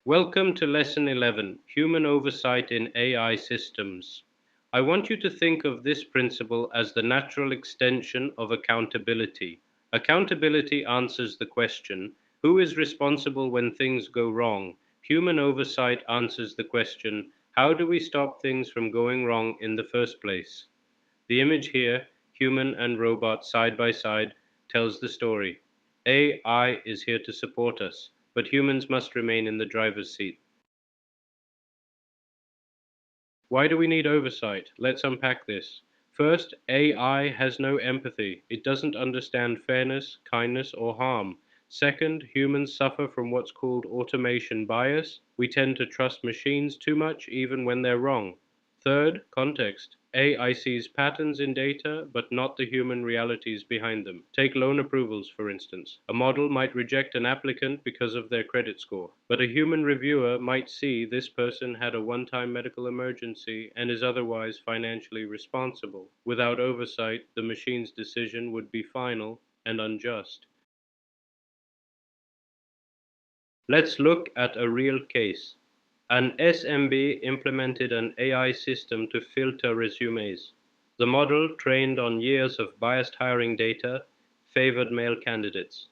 Welcome to Lesson 11, Human Oversight in AI Systems. I want you to think of this principle as the natural extension of accountability. Accountability answers the question, who is responsible when things go wrong? Human oversight answers the question, how do we stop things from going wrong in the first place? The image here, human and robot side by side, tells the story. AI is here to support us, but humans must remain in the driver's seat. Why do we need oversight? Let's unpack this. First, AI has no empathy. It doesn't understand fairness, kindness, or harm. Second, humans suffer from what's called automation bias. We tend to trust machines too much even when they're wrong. Third, context. AI sees patterns in data, but not the human realities behind them. Take loan approvals, for instance. A model might reject an applicant because of their credit score, but a human reviewer might see this person had a one-time medical emergency and is otherwise financially responsible. Without oversight, the machine's decision would be final and unjust. Let's look at a real case. An SMB implemented an AI system to filter resumes. The model, trained on years of biased hiring data, favored male candidates.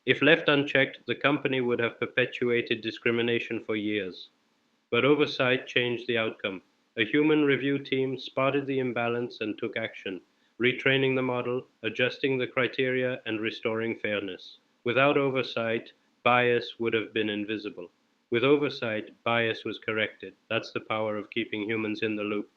If left unchecked, the company would have perpetuated discrimination for years. But oversight changed the outcome. A human review team spotted the imbalance and took action, retraining the model, adjusting the criteria, and restoring fairness. Without oversight, bias would have been invisible. With oversight, bias was corrected. That's the power of keeping humans in the loop.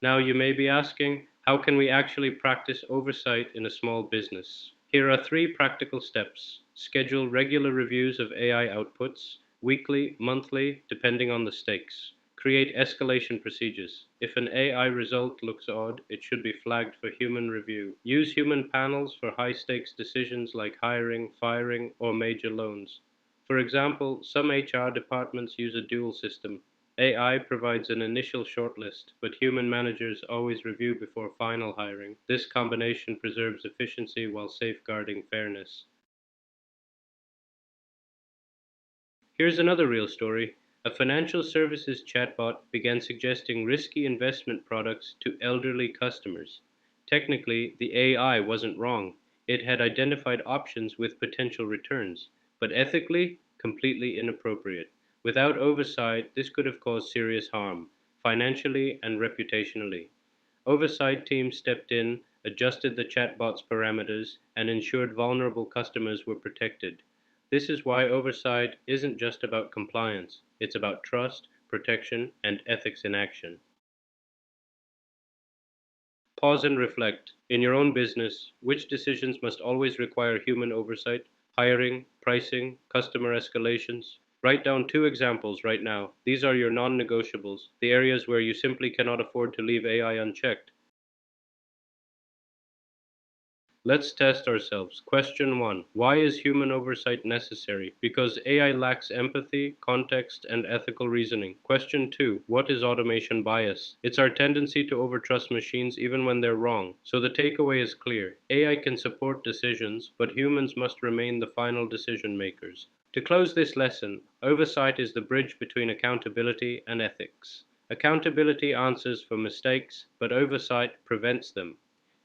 Now you may be asking, how can we actually practice oversight in a small business? Here are three practical steps. Schedule regular reviews of AI outputs, weekly, monthly, depending on the stakes. Create escalation procedures. If an AI result looks odd, it should be flagged for human review. Use human panels for high-stakes decisions like hiring, firing, or major loans. For example, some HR departments use a dual system. AI provides an initial shortlist, but human managers always review before final hiring. This combination preserves efficiency while safeguarding fairness. Here's another real story. A financial services chatbot began suggesting risky investment products to elderly customers. Technically, the AI wasn't wrong. It had identified options with potential returns, but ethically, completely inappropriate. Without oversight, this could have caused serious harm, financially and reputationally. Oversight teams stepped in, adjusted the chatbot's parameters, and ensured vulnerable customers were protected. This is why oversight isn't just about compliance, it's about trust, protection, and ethics in action. Pause and reflect. In your own business, which decisions must always require human oversight? Hiring, pricing, customer escalations? Write down two examples right now. These are your non negotiables, the areas where you simply cannot afford to leave AI unchecked. Let's test ourselves. Question 1. Why is human oversight necessary? Because AI lacks empathy, context, and ethical reasoning. Question 2. What is automation bias? It's our tendency to overtrust machines even when they're wrong. So the takeaway is clear. AI can support decisions, but humans must remain the final decision makers. To close this lesson, oversight is the bridge between accountability and ethics. Accountability answers for mistakes, but oversight prevents them.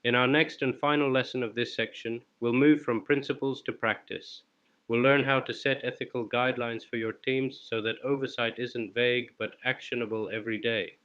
In our next and final lesson of this section, we'll move from principles to practice. We'll learn how to set ethical guidelines for your teams so that oversight isn't vague but actionable every day.